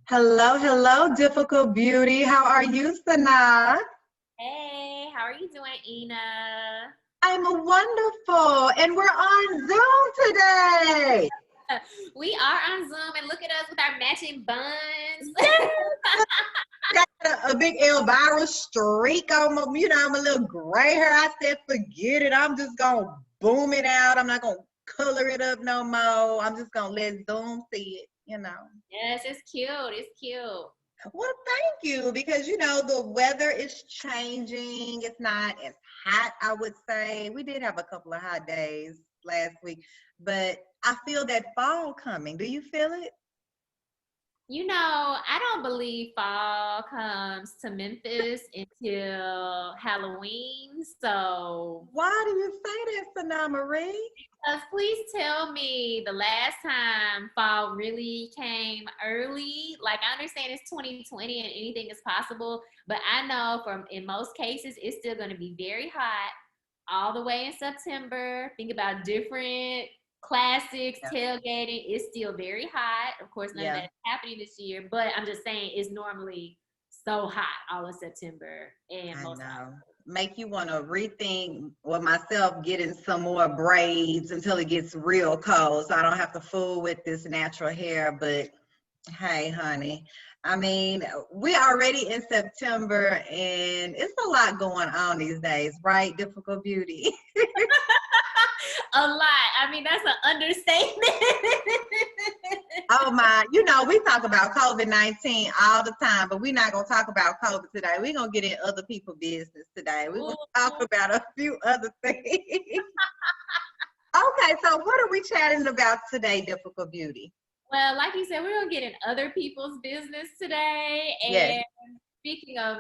Hello, hello, difficult beauty. How are you, SunAh? Hey, how are you doing, Ena? I'm wonderful, and we're on Zoom today. We are on Zoom and look at us with our matching buns. Yes, got a big Elvira streak on my, I'm a little gray hair. I said, forget it. I'm just gonna boom it out. I'm not gonna color it up no more. I'm just gonna let Zoom see it. Yes, it's cute. It's cute. Well, thank you, because the weather is changing. It's not as hot, I would say. We did have a couple of hot days last week, but I feel that fall coming. Do you feel it? I don't believe fall comes to Memphis until Halloween. So, Why do you say that, Sanaa Marie? please tell me the last time fall really came early. Like, I understand it's 2020 and anything is possible, but I know from in most cases, it's still going to be very hot all the way in September. Think about different classics, Yeah. tailgating. It's still very hot. Of course, none of Yeah, that is happening this year, but I'm just saying it's normally so hot all of September and I most of know. Make you want to rethink, well, myself getting some more braids until it gets real cold so I don't have to fool with this natural hair. But hey, honey, I mean, we already in September and it's a lot going on these days, right? Difficult beauty. a lot. I mean, that's an understatement. Oh my, we talk about COVID-19 all the time, but we're not going to talk about COVID today. We're going to get in other people's business today. We're going to talk Ooh. about a few other things. Okay, so what are we chatting about today, Difficult Beauty? Well, like you said, we're gonna get in other people's business today. Yes. And speaking of,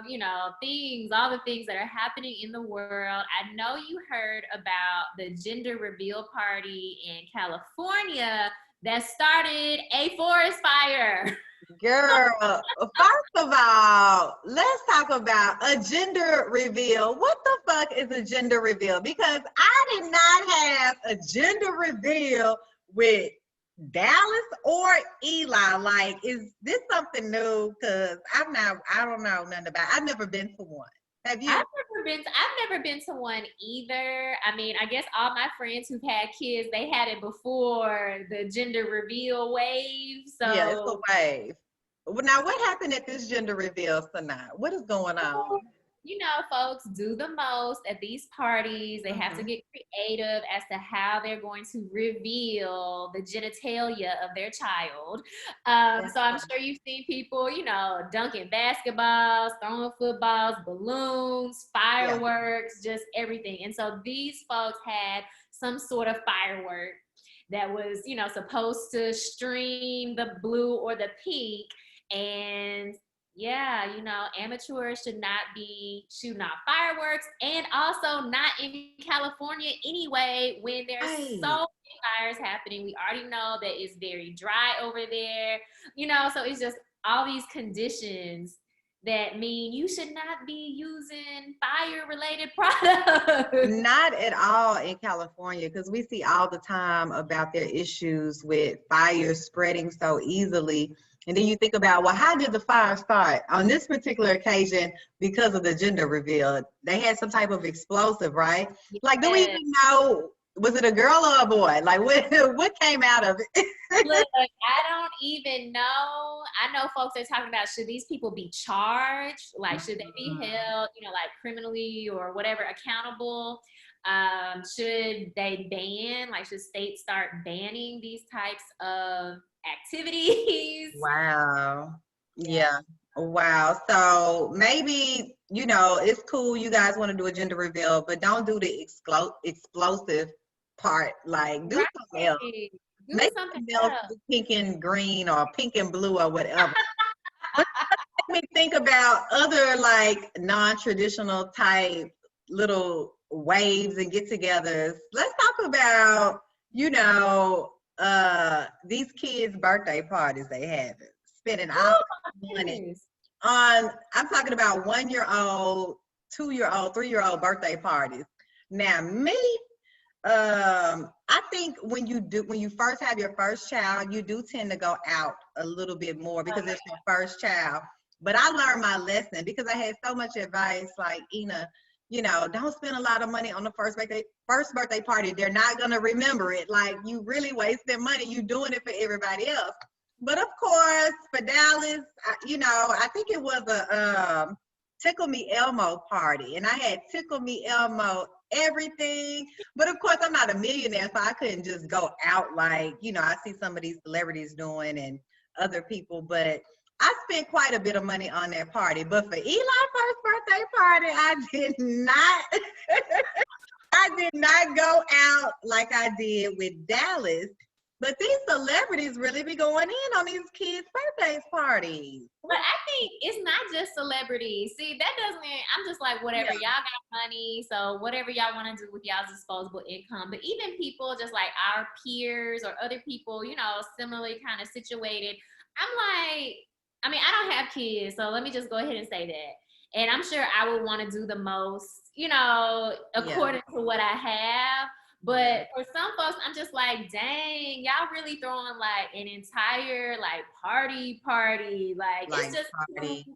things, all the things that are happening in the world, I know you heard about the gender reveal party in California that started a forest fire. Girl, first of all, let's talk about a gender reveal. What the fuck is a gender reveal? Because I did not have a gender reveal with Dallas or Eli. Like, is this something new? Because I don't know nothing about it. I've never been to one. Have you? I've never been to one either. I mean, I guess all my friends who've had kids, they had it before the gender reveal wave. Yeah, it's a So wave. Well, now, what happened at this gender reveal tonight? What is going on? folks do the most at these parties. They have to Mhm. get creative as to how they're going to reveal the genitalia of their child. That's So I'm fun. sure you've seen people, dunking basketballs, throwing footballs, balloons, Yeah. fireworks, just everything. And so these folks had some sort of firework that was, supposed to stream the blue or the pink. And yeah, amateurs should not be shooting off fireworks and also not in California anyway when there's so Right. many fires happening. We already know that it's very dry over there, so it's just all these conditions that mean you should not be using fire related products. Not at all in California, because we see all the time about their issues with fire spreading so easily. And then you think about, well, how did the fire start? On this particular occasion, because of the gender reveal, they had some type of explosive, right? Like, do we Yes. even know, was it a girl or a boy? Like, what came out of it? Look, I don't even know. I know folks are talking about should these people be charged? Like, should they be held, like criminally or whatever, accountable? Should they ban, like, should states start banning these types of activities? Wow. Yeah. Yeah. Wow. So maybe, it's cool you guys want to do a gender reveal, but don't do the explosive part. Like, do something else. Right. Do Make something something else else. pink and green or pink and blue or whatever. But make me think about other like non-traditional type little waves and get-togethers. Let's talk about, these kids' birthday parties they have, spending all Oh this my money goodness. on, I'm talking about 1-year-old, 2-year-old, 3-year-old birthday parties. Now, me, I think when you first have your first child, you do tend to go out a little bit more because it's your first child. But I learned my lesson because I had so much advice like, Ena, don't spend a lot of money on the first birthday party. They're not gonna remember it. Like, you really wasting money. You doing it for everybody else. But of course, for Dallas, I think it was a Tickle Me Elmo party, and I had Tickle Me Elmo everything. But of course, I'm not a millionaire, so I couldn't just go out like, I see some of these celebrities doing and other people. But I spent quite a bit of money on that party. But for Eli's first birthday party, I did not. I did not go out like I did with Dallas. But these celebrities really be going in on these kids' birthday parties. But I think it's not just celebrities. See, that doesn't, I'm just like, whatever, y'all got money, so whatever y'all want to do with y'all's disposable income. But even people just like our peers or other people, similarly kind of situated, I'm like, I mean, I don't have kids, so let me just go ahead and say that. And I'm sure I would want to do the most, according to what I have. But for some folks, I'm just like, dang, y'all really throwing like an entire like party. Like it's just party. too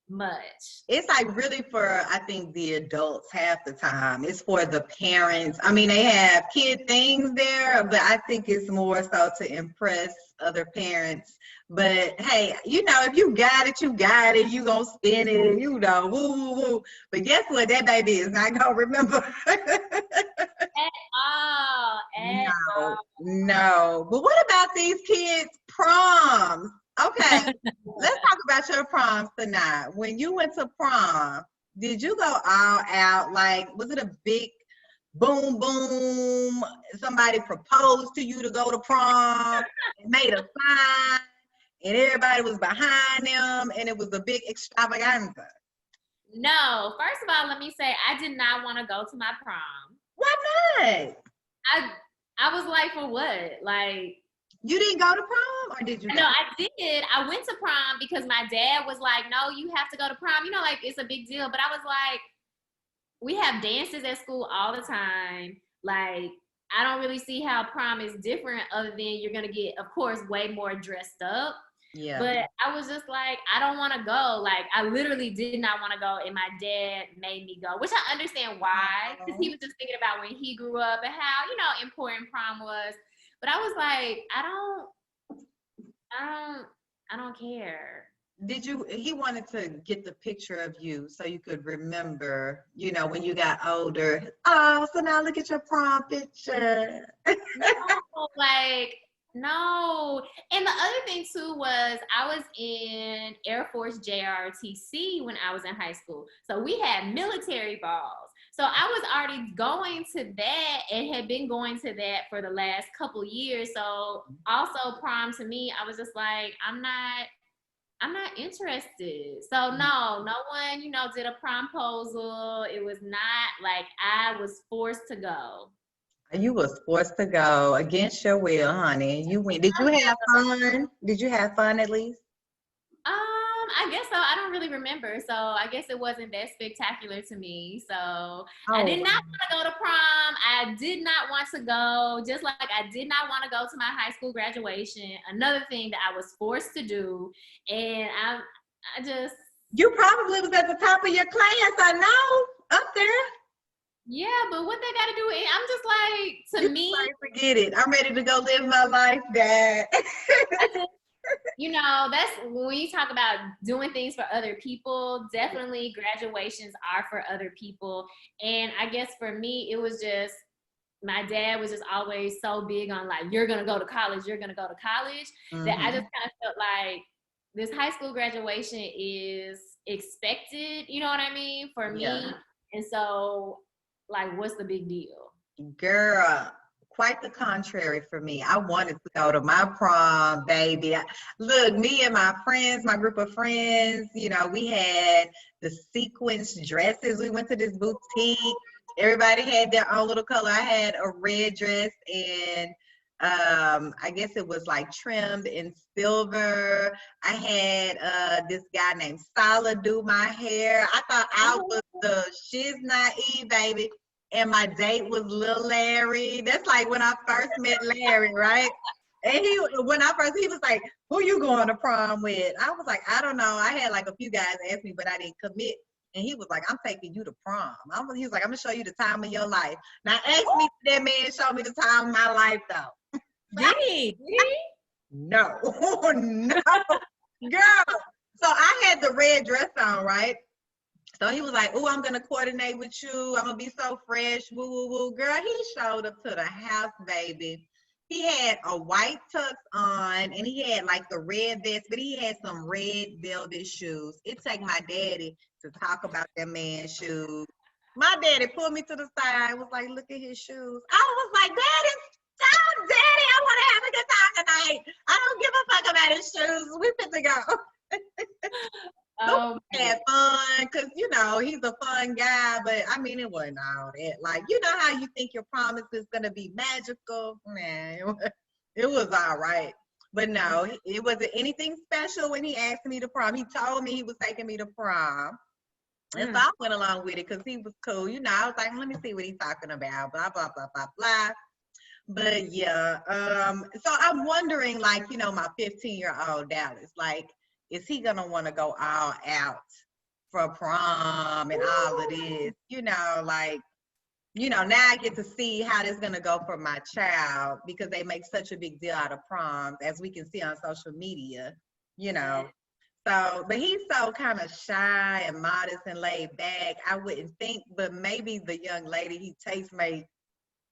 much. It's like really for, I think, the adults half the time. It's for the parents. I mean, they have kid things there, but I think it's more so to impress other parents. But hey, if you got it, you got it. You gonna spend it, woo, woo, woo. But guess what? That baby is not gonna remember. At all. No. But what about these kids' proms? Okay, let's talk about your proms tonight. When you went to prom, did you go all out? Like, was it a big boom, boom? Somebody proposed to you to go to prom and made a sign, and everybody was behind them, and it was a big extravaganza? No. First of all, let me say, I did not want to go to my prom. Why not? I was like, for what? Like, you didn't go to prom, or did you? No, I did. I went to prom because my dad was like, no, you have to go to prom. Like, it's a big deal. But I was like, we have dances at school all the time. Like, I don't really see how prom is different other than you're going to get, of course, way more dressed up. Yeah. But I was just like, I don't want to go. Like, I literally did not want to go. And my dad made me go, which I understand why. Because he was just thinking about when he grew up and how, important prom was. But I was like, I don't care. He wanted to get the picture of you so you could remember, when you got older. Oh, so now look at your prom picture. No. And the other thing too was I was in Air Force JROTC when I was in high school. So we had military balls. So I was already going to that and had been going to that for the last couple years. So also prom to me, I was just like, I'm not interested. So no one, did a promposal. It was not like I was forced to go. You was forced to go against your will, honey. You went. Did you have fun? Did you have fun at least? I guess so. I don't really remember. So I guess it wasn't that spectacular to me. So I did not want to go to prom. I did not want to go, just like I did not want to go to my high school graduation. Another thing that I was forced to do. And I just. You probably was at the top of your class, I know, up there. Yeah, but what they got to do, I'm just like, to me. Forget it. I'm ready to go live my life, Dad. That's when you talk about doing things for other people, definitely graduations are for other people. And I guess for me, it was just, my dad was just always so big on like, you're going to go to college, that I just kind of felt like this high school graduation is expected, you know what I mean, for me. And so, like, what's the big deal? Girl, quite the contrary for me. I wanted to go to my prom, baby. Look, me and my friends, my group of friends, we had the sequence dresses. We went to this boutique. Everybody had their own little color. I had a red dress and I guess it was like trimmed in silver. I had this guy named Salah do my hair. I thought I was the shiz naive, baby. and my date was Lil Larry. That's like when I first met Larry, right? And he was like, who you going to prom with? I was like, I don't know. I had like a few guys ask me, but I didn't commit. And he was like, I'm taking you to prom. He was like, I'm gonna show you the time of your life. Now ask me if that man showed me the time of my life though. Did he? Did he? No, no, girl. So I had the red dress on, right? So he was like, oh, I'm going to coordinate with you. I'm going to be so fresh. Woo, woo, woo. Girl, he showed up to the house, baby. He had a white tux on, and he had like the red vest, but he had some red velvet shoes. It took my daddy to talk about that man's shoes. My daddy pulled me to the side and was like, look at his shoes. I was like, Daddy, stop, Daddy. I want to have a good time tonight. I don't give a fuck about his shoes. We fit to go. Oh, had fun because you know he's a fun guy, but I mean it wasn't all that. Like, you know how you think your promise is gonna be magical? Man, it was all right. But no, it wasn't anything special when he asked me to prom. He told me he was taking me to prom. And so I went along with it because he was cool. You know, I was like, let me see what he's talking about, blah, blah, blah, blah, blah. But yeah, so I'm wondering, like, you know, my 15-year-old Dallas, like, is he gonna want to go all out for prom and all of this? You know, like, you know, now I get to see how this is gonna go for my child because they make such a big deal out of proms, as we can see on social media, you know. So, but he's so kind of shy and modest and laid back. I wouldn't think, but maybe the young lady he takes may,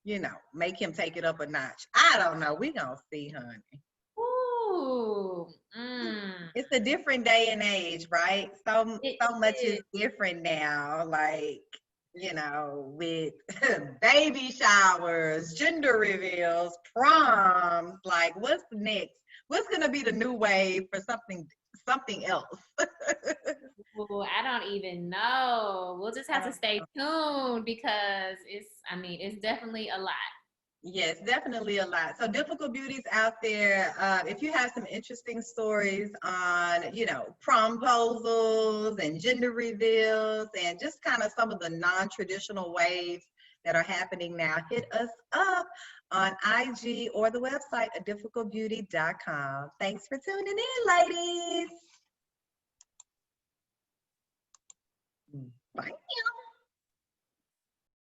you know, make him take it up a notch. I don't know. We gonna see, honey. Ooh. It's a different day and age, right? So much is different now. Like, you know, with baby showers, gender reveals, proms. Like, what's next? What's gonna be the new wave for something else? Ooh, I don't even know. We'll just have to stay tuned because it's definitely a lot. Yes, definitely a lot. So Difficult Beauties out there, if you have some interesting stories on, you know, promposals and gender reveals and just kind of some of the non-traditional ways that are happening now, hit us up on IG or the website at difficultbeauty.com. Thanks for tuning in, ladies. Bye.